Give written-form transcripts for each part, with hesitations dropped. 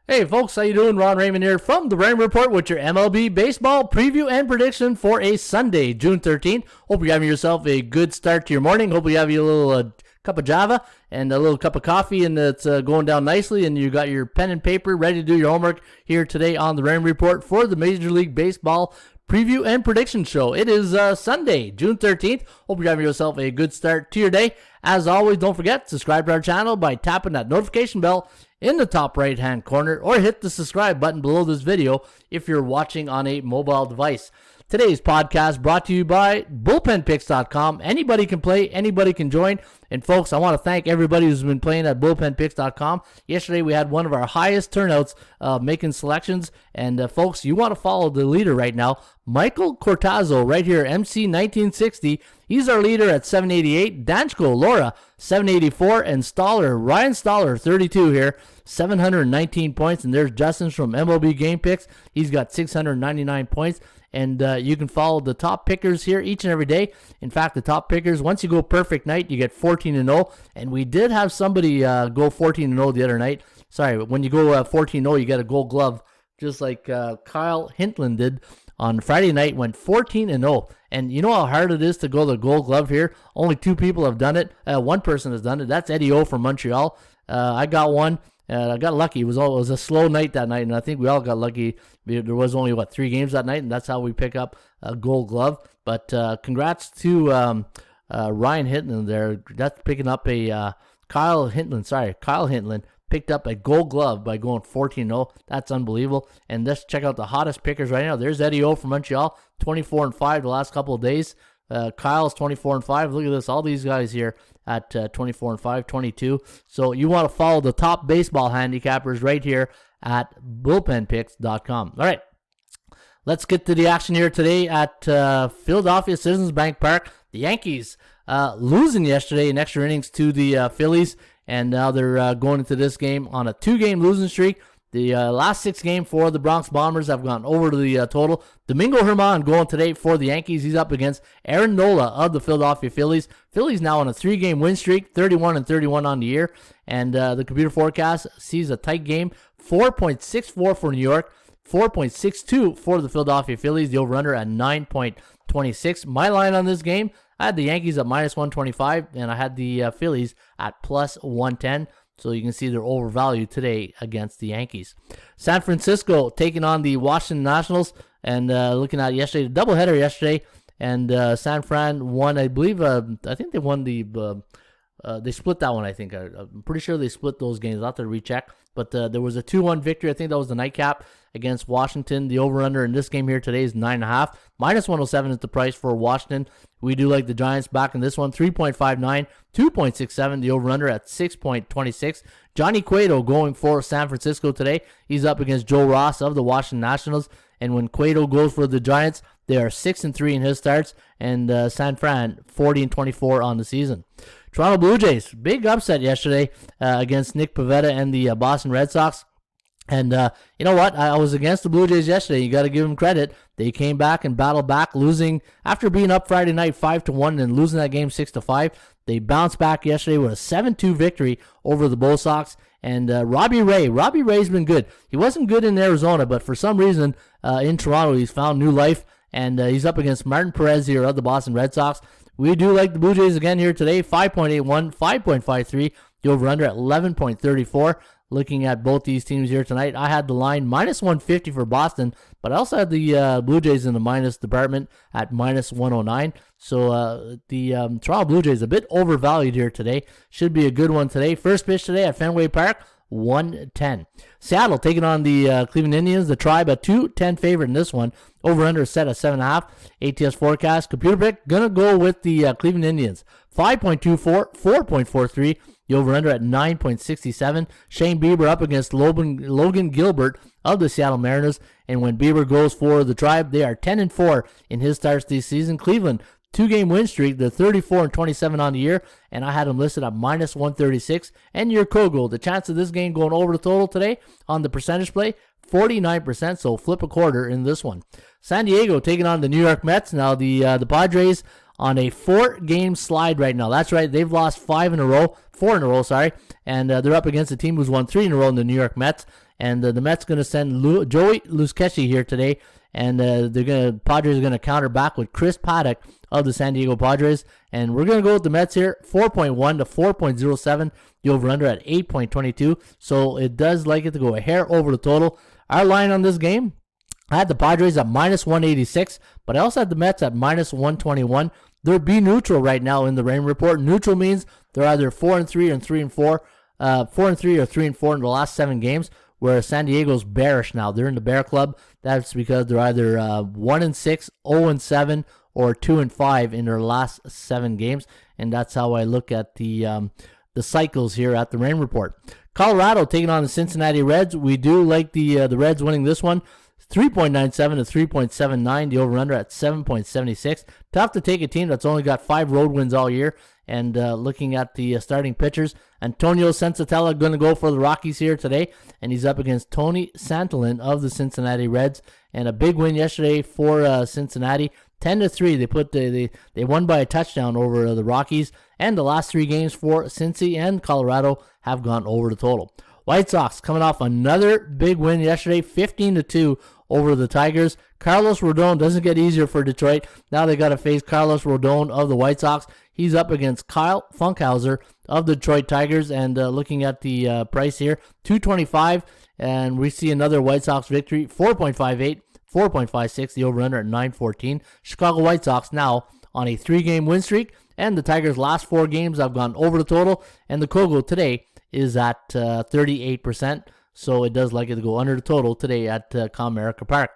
Hey folks, how you doing? Ron Raymond here from the Raymond Report with your MLB baseball preview and prediction for a Sunday, June 13th. Hope you're having yourself a good start to your morning. Hope you have you a little cup of Java and a little cup of coffee, and it's going down nicely, and you got your pen and paper ready to do your homework here today on the Raymond Report for the Major League Baseball preview and prediction show. It is Sunday, June 13th. Hope you're having yourself a good start to your day. As always, don't forget, subscribe to our channel by tapping that notification bell in the top right hand corner, or hit the subscribe button below this video if you're watching on a mobile device. Today's podcast brought to you by Bullpenpix.com. Anybody can play, anybody can join. And folks, I want to thank everybody who's been playing at Bullpenpix.com. Yesterday we had one of our highest turnouts making selections. And folks, you want to follow the leader right now, Michael Cortazzo, right here, MC1960. He's our leader at 788. Danchko, Laura, 784. And Ryan Stoller, 32 here, 719 points. And there's Justin from MLB Game Picks. He's got 699 points. And you can follow the top pickers here each and every day. In fact, the top pickers, once you go perfect night, you get 14-0. And we did have somebody go 14-0 the other night. Sorry, when you go 14-0, you get a gold glove, just like Kyle Hintland did on Friday night, went 14-0. And you know how hard it is to go the gold glove here? Only two people have done it. One person has done it. That's Eddie O from Montreal. I got one. I got lucky. It was a slow night that night, and I think we all got lucky. There was only, 3 games that night, and that's how we pick up a gold glove. But congrats to Ryan Hintland there. That's picking up a Kyle Hintland picked up a gold glove by going 14-0. That's unbelievable. And let's check out the hottest pickers right now. There's Eddie O from Montreal, 24-5 the last couple of days. Kyle's 24-5. Look at this. All these guys here at 24-5, 22. So you want to follow the top baseball handicappers right here at bullpenpix.com. All right. Let's get to the action here today at Philadelphia Citizens Bank Park. The Yankees losing yesterday in extra innings to the Phillies, and now they're going into this game on a 2-game losing streak. The last 6 games for the Bronx Bombers have gone over to the total. Domingo Germán going today for the Yankees. He's up against Aaron Nola of the Philadelphia Phillies. Phillies now on a 3-game win streak, 31-31 on the year. And the computer forecast sees a tight game, 4.64 for New York, 4.62 for the Philadelphia Phillies. The over-under at 9.26. My line on this game, I had the Yankees at -125, and I had the Phillies at +110. So you can see they're overvalued today against the Yankees. San Francisco taking on the Washington Nationals, and looking at yesterday, the doubleheader yesterday, and San Fran won, I believe, I think they won they split that one, I think. I'm pretty sure they split those games. I'll have to recheck. But there was a 2-1 victory. I think that was the nightcap against Washington. The over-under in this game here today is 9.5. -107 is the price for Washington. We do like the Giants back in this one. 3.59, 2.67. The over-under at 6.26. Johnny Cueto going for San Francisco today. He's up against Joe Ross of the Washington Nationals. And when Cueto goes for the Giants, they are 6-3 in his starts. And San Fran, 40-24 on the season. Toronto Blue Jays, big upset yesterday against Nick Pivetta and the Boston Red Sox. And you know what? I was against the Blue Jays yesterday. You got to give them credit. They came back and battled back, losing after being up Friday night 5-1 and losing that game 6-5. They bounced back yesterday with a 7-2 victory over the Bull Sox. And Robbie Ray's been good. He wasn't good in Arizona, but for some reason in Toronto he's found new life. And he's up against Martin Perez here of the Boston Red Sox. We do like the Blue Jays again here today, 5.81, 5.53, the over-under at 11.34. Looking at both these teams here tonight, I had the line -150 for Boston, but I also had the Blue Jays in the minus department at -109. So the Toronto Blue Jays a bit overvalued here today. Should be a good one today. First pitch today at Fenway Park, 110. Seattle taking on the Cleveland Indians. The Tribe a 2-10 favorite in this one. Over-under set at 7.5. ATS forecast. Computer pick gonna go with the Cleveland Indians. 5.24, 4.43. The over-under at 9.67. Shane Bieber up against Logan Gilbert of the Seattle Mariners. And when Bieber goes for the Tribe, they are 10-4 in his starts this season. Cleveland, 2-game win streak. They're 34-27 on the year. And I had them listed at -136. And your Kogo, the chance of this game going over the total today on the percentage play, 49%. So flip a quarter in this one. San Diego taking on the New York Mets. Now the Padres on a 4-game slide right now. That's right. They've lost 4 in a row, and they're up against a team who's won 3 in a row in the New York Mets. And the Mets going to send Joey Lucchesi here today, and Padres are going to counter back with Chris Paddock of the San Diego Padres. And we're going to go with the Mets here, 4.1 to 4.07. The over-under at 8.22. So it does like it to go a hair over the total. Our line on this game, I had the Padres at minus 186, but I also had the Mets at minus 121. They're B neutral right now in the rain report. Neutral means they're either 4-3 and 3-4, 4-3 or 3-4 in the last 7 games. Where San Diego's bearish now. They're in the bear club. That's because they're either 1-6, 0-7, or 2-5 in their last 7 games. And that's how I look at the cycles here at the rain report. Colorado taking on the Cincinnati Reds. We do like the Reds winning this one. 3.97 to 3.79. The over-under at 7.76. Tough to take a team that's only got 5 road wins all year. And looking at the starting pitchers, Antonio Sensatella going to go for the Rockies here today, and he's up against Tony Santillan of the Cincinnati Reds. And a big win yesterday for Cincinnati, 10-3. They won by a touchdown over the Rockies, and the last 3 games for Cincy and Colorado have gone over the total. White Sox coming off another big win yesterday, 15-2 over the Tigers. Carlos Rodon doesn't get easier for Detroit. Now they got to face Carlos Rodon of the White Sox. He's up against Kyle Funkhauser of the Detroit Tigers, and looking at the price here, $225, and we see another White Sox victory, 4.58, 4.56, the over-under at 9.14. Chicago White Sox now on a 3-game win streak, and the Tigers' last 4 games have gone over the total, and the Kogo today is at 38%, so it does like it to go under the total today at Comerica Park.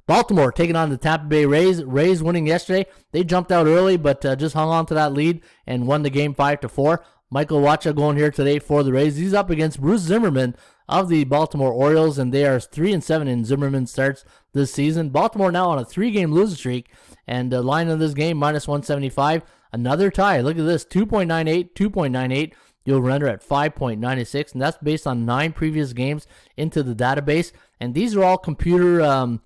Baltimore taking on the Tampa Bay Rays. Rays winning yesterday. They jumped out early, but just hung on to that lead and won the game 5-4. Michael Wacha going here today for the Rays. He's up against Bruce Zimmerman of the Baltimore Orioles, and they are 3-7 in Zimmerman starts this season. Baltimore now on a 3-game losing streak, and the line of this game, minus 175. Another tie. Look at this, 2.98, 2.98. The over-under at 5.96, and that's based on 9 previous games into the database. And these are all computer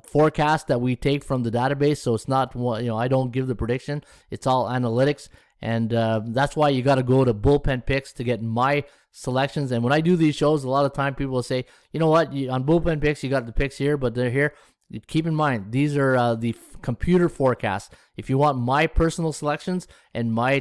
forecasts that we take from the database, so it's not, I don't give the prediction. It's all analytics, and that's why you got to go to Bullpenpix to get my selections. And when I do these shows, a lot of time people will say, you know what, on Bullpenpix you got the picks here, but they're here. Keep in mind, these are the computer forecasts. If you want my personal selections and my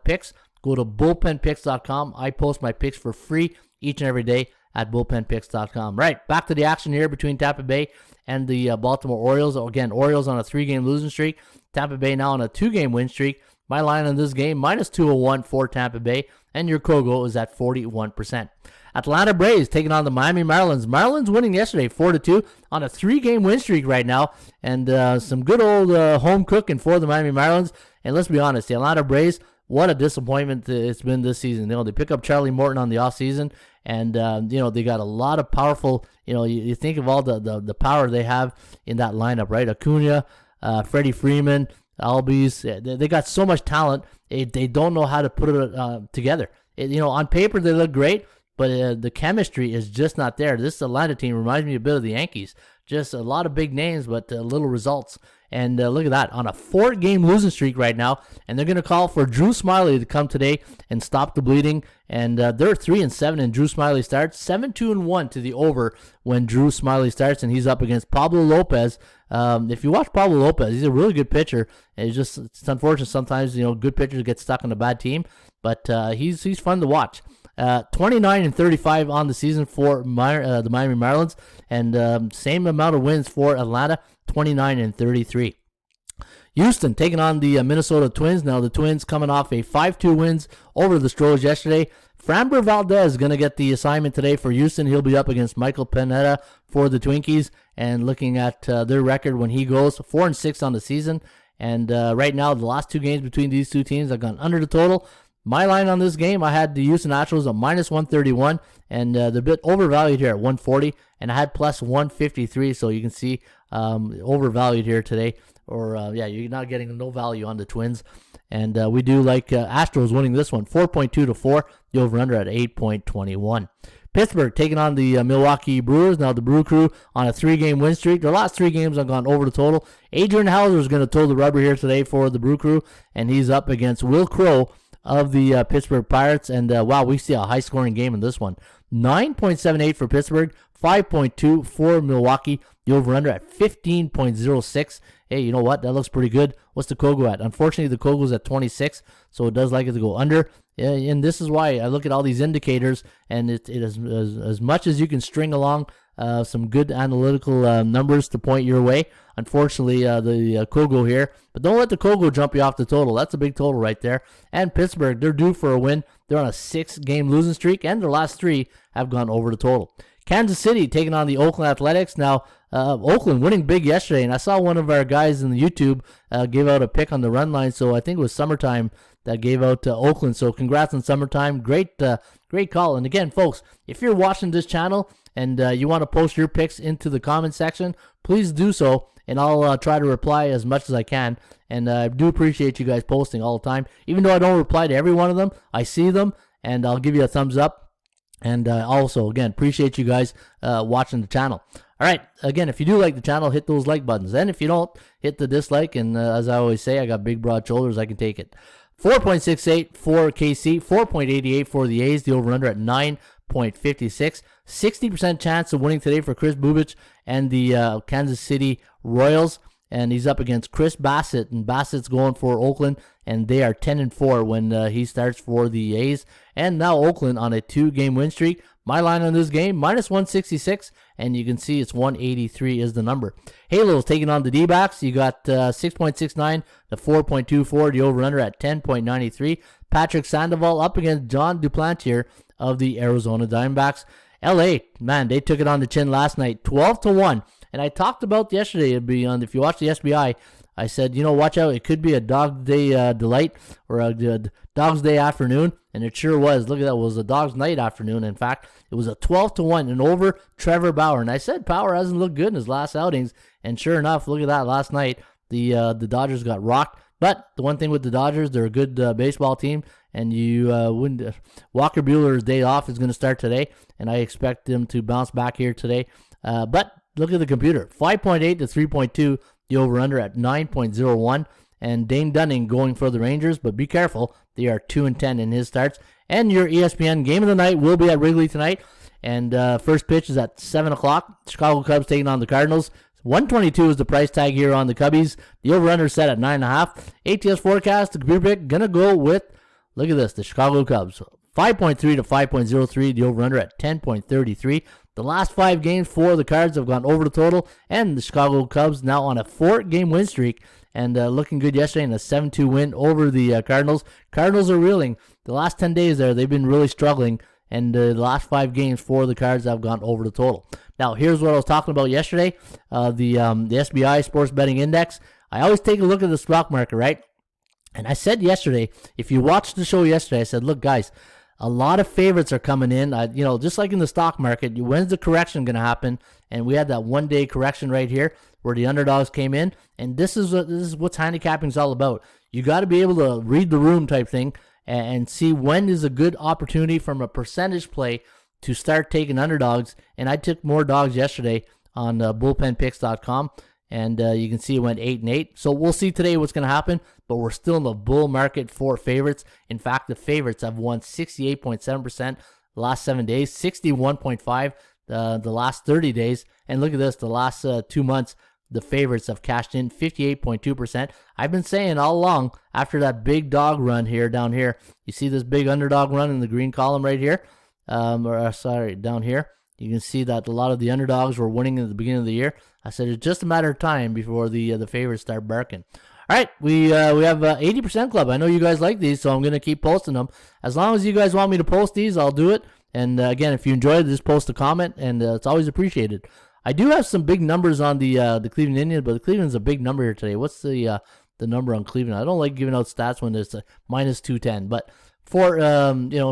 picks, go to bullpenpix.com. I post my picks for free each and every day at bullpenpix.com. Right, back to the action here between Tampa Bay and the Baltimore Orioles. Again, Orioles on a 3-game losing streak. Tampa Bay now on a 2-game win streak. My line on this game, minus 201 for Tampa Bay, and your Kogo is at 41%. Atlanta Braves taking on the Miami Marlins. Marlins winning yesterday, 4-2, on a 3-game win streak right now, and some good old home cooking for the Miami Marlins. And let's be honest, the Atlanta Braves, what a disappointment it's been this season. They pick up Charlie Morton on the offseason, and they got a lot of powerful. You think of all the power they have in that lineup, right? Acuna, Freddie Freeman, Albies. They got so much talent. They don't know how to put it together. On paper they look great, but the chemistry is just not there. This Atlanta team reminds me a bit of the Yankees. Just a lot of big names, but little results. And look at that, on a 4-game losing streak right now. And they're going to call for Drew Smyly to come today and stop the bleeding. And they're 3-7 in Drew Smyly starts. 7-2-1 to the over when Drew Smyly starts. And he's up against Pablo Lopez. If you watch Pablo Lopez, he's a really good pitcher. It's unfortunate sometimes, good pitchers get stuck on a bad team. But he's fun to watch. 29-35 on the season for the Miami Marlins, and same amount of wins for Atlanta, 29-33. Houston taking on the Minnesota Twins. Now the Twins coming off a 5-2 wins over the Stros yesterday. Framber Valdez is going to get the assignment today for Houston. He'll be up against Michael Pineda for the Twinkies, and looking at their record when he goes, 4-6 on the season. And right now, the last 2 games between these 2 teams have gone under the total. My line on this game, I had the Houston Astros at minus 131, and they're a bit overvalued here at 140, and I had plus 153, so you can see overvalued here today. Or, you're not getting no value on the Twins. And we do like Astros winning this one, 4.2 to 4, the over-under at 8.21. Pittsburgh taking on the Milwaukee Brewers. Now the Brew Crew on a 3-game win streak. Their last 3 games have gone over the total. Adrian Hauser is going to toe the rubber here today for the Brew Crew, and he's up against Will Crow of the Pittsburgh Pirates. And, we see a high-scoring game in this one. 9.78 for Pittsburgh, 5.2 for Milwaukee. The over-under at 15.06. Hey, you know what? That looks pretty good. What's the Kogo at? Unfortunately, the Kogo's at 26, so it does like it to go under. And this is why I look at all these indicators, and it is as much as you can string along some good analytical numbers to point your way. Unfortunately, the Kogo here. But don't let the Kogo jump you off the total. That's a big total right there. And Pittsburgh, they're due for a win. They're on a 6-game losing streak, and their last 3 have gone over the total. Kansas City taking on the Oakland Athletics. Now, Oakland winning big yesterday, and I saw one of our guys in the YouTube give out a pick on the run line, so I think it was Summertime that gave out Oakland. So congrats on Summertime. Great call. And again, folks, if you're watching this channel and you want to post your picks into the comment section, please do so, and I'll try to reply as much as I can. And I do appreciate you guys posting all the time. Even though I don't reply to every one of them, I see them, and I'll give you a thumbs up. And also, again, appreciate you guys watching the channel. All right, again, if you do like the channel, hit those like buttons. And if you don't, hit the dislike. And as I always say, I got big, broad shoulders. I can take it. 4.68 for KC, 4.88 for the A's. The over-under at 9.56. 60% chance of winning today for Chris Bubich and the Kansas City Royals. And he's up against Chris Bassett, and Bassett's going for Oakland, and they are 10-4 when he starts for the A's. And now Oakland on a 2-game win streak. My line on this game, -166, and you can see it's 183 is the number. Halo's taking on the D-backs. You got 6.69 to 4.24, the over-under at 10.93. Patrick Sandoval up against John Duplantier of the Arizona Diamondbacks. LA, man, they took it on the chin last night, 12-1. And I talked about yesterday, if you watch the SBI, I said, watch out, it could be a Dog Day delight or a Dog's Day afternoon, and it sure was. Look at that, it was a Dog's Night afternoon. In fact, it was a 12-1 and over Trevor Bauer. And I said Bauer hasn't looked good in his last outings, and sure enough, look at that, last night, the Dodgers got rocked. But the one thing with the Dodgers, they're a good baseball team, and you wouldn't. Walker Buehler's day off is going to start today, and I expect them to bounce back here today. But look at the computer, 5.8 to 3.2, the over-under at 9.01, and Dane Dunning going for the Rangers, but be careful, they are 2-10 in his starts. And your ESPN game of the night will be at Wrigley tonight, and first pitch is at 7 o'clock. Chicago Cubs taking on the Cardinals. 122 is the price tag here on the Cubbies. The over-under is set at 9.5. ATS forecast, the computer pick, going to go with, look at this, the Chicago Cubs. 5.3 to 5.03, the over-under at 10.33. The last 5 games for the Cards have gone over the total, and the Chicago Cubs now on a 4-game win streak, and looking good yesterday in a 7-2 win over the Cardinals. Cardinals are reeling. The last 10 days there, they've been really struggling, and the last 5 games for the Cards have gone over the total. Now, here's what I was talking about yesterday, the SBI Sports Betting Index. I always take a look at the stock market, right? And I said yesterday, if you watched the show yesterday, I said, look, guys, a lot of favorites are coming in. Just like in the stock market, when's the correction going to happen? And we had that 1-day correction right here where the underdogs came in. And this is what handicapping is all about. You got to be able to read the room type thing and see when is a good opportunity from a percentage play to start taking underdogs. And I took more dogs yesterday on Bullpenpix.com. And you can see it went 8-8. So we'll see today what's going to happen. But we're still in the bull market for favorites. In fact, the favorites have won 68.7% the last 7 days, 61.5% the last 30 days. And look at this, the last 2 months, the favorites have cashed in 58.2%. I've been saying all along, after that big dog run down here, you see this big underdog run in the green column right here, down here. You can see that a lot of the underdogs were winning at the beginning of the year. I said it's just a matter of time before the favorites start barking. All right, we have 80% Club. I know you guys like these, so I'm going to keep posting them. As long as you guys want me to post these, I'll do it. And again, if you enjoyed it, just post a comment, and it's always appreciated. I do have some big numbers on the Cleveland Indians, but the Cleveland's a big number here today. What's the number on Cleveland? I don't like giving out stats when there's -210, but for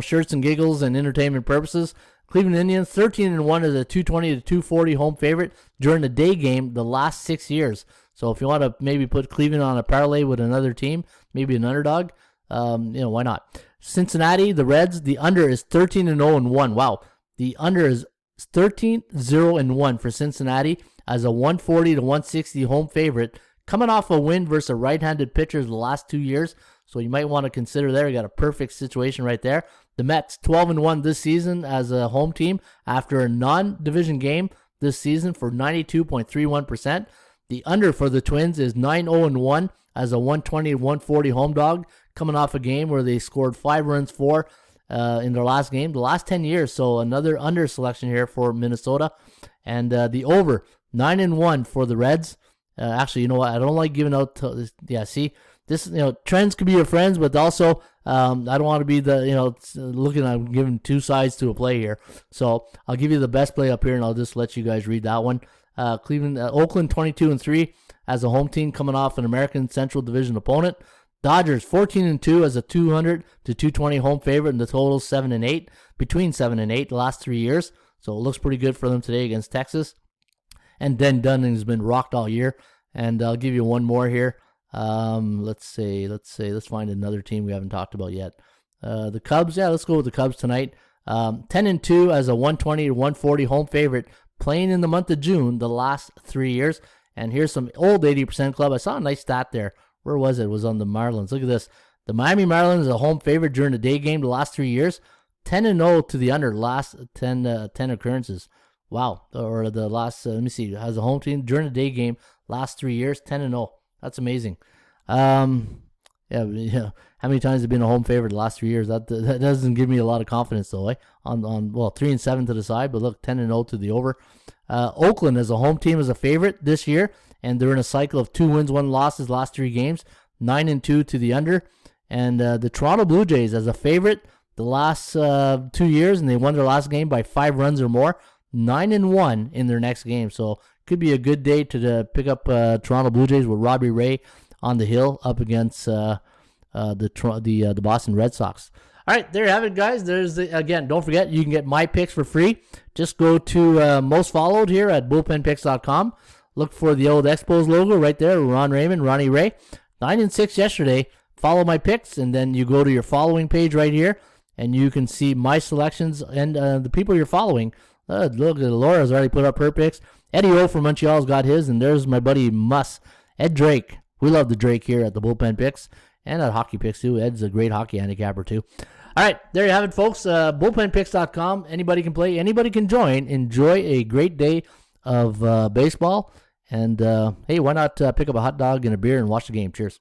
shirts and giggles and entertainment purposes, Cleveland Indians 13-1 is a 220 to 240 home favorite during the day game the last 6 years. So if you want to maybe put Cleveland on a parlay with another team, maybe an underdog, why not? Cincinnati, the Reds, the under is 13-0-1. Wow, the under is 13-0-1 for Cincinnati as a 140 to 160 home favorite, coming off a win versus a right-handed pitcher the last 2 years. So you might want to consider there. You got a perfect situation right there. The Mets 12-1 this season as a home team after a non-division game this season for 92.31%. The under for the Twins is 9-0-1 as a 120-140 home dog, coming off a game where they scored 5 runs in their last game, the last 10 years. So another under selection here for Minnesota. And the over, 9-1 for the Reds. Actually, you know what? I don't like giving out. See, this, trends could be your friends, but also I don't want to be looking at giving two sides to a play here. So I'll give you the best play up here, and I'll just let you guys read that one. Oakland 22-3 as a home team, coming off an American Central Division opponent. Dodgers 14-2 as a 200 to 220 home favorite, and the total 7-8, between 7 and 8 the last 3 years. So it looks pretty good for them today against Texas. And Den Dunning has been rocked all year. And I'll give you one more here. Let's find another team we haven't talked about yet. The Cubs, let's go with the Cubs tonight. 10-2 as a 120 to 140 home favorite, playing in the month of June the last 3 years. And here's some old 80% club. I saw a nice stat there. Where was it? It was on the Marlins. Look at this. The Miami Marlins is a home favorite during the day game the last 3 years. 10-0 to the under last 10 occurrences. Wow. Or the last, let me see, as a home team during the day game last 3 years, 10-0. That's amazing. How many times have been a home favorite the last 3 years? That doesn't give me a lot of confidence though. 3-7 to the side, but look, 10-0 to the over. Oakland as a home team is a favorite this year, and they're in a cycle of 2 wins, 1 losses last 3 games, 9-2 to the under. And the Toronto Blue Jays as a favorite the last 2 years, and they won their last game by 5 runs or more, 9-1 in their next game. So could be a good day to pick up Toronto Blue Jays with Robbie Ray on the hill up against the Boston Red Sox. All right, there you have it, guys. Again, don't forget, you can get my picks for free. Just go to Most Followed here at bullpenpix.com. Look for the old Expos logo right there, Ron Raymond, Ronnie Ray. 9-6 yesterday. Follow my picks, and then you go to your following page right here, and you can see my selections and the people you're following. Look, Laura's already put up her picks. Eddie O from Montreal's got his, and there's my buddy Ed Drake. We love the Drake here at the Bullpenpix and at Hockey Picks too. Ed's a great hockey handicapper too. All right, there you have it, folks. Bullpenpix.com. Anybody can play. Anybody can join. Enjoy a great day of baseball. And, hey, why not pick up a hot dog and a beer and watch the game? Cheers.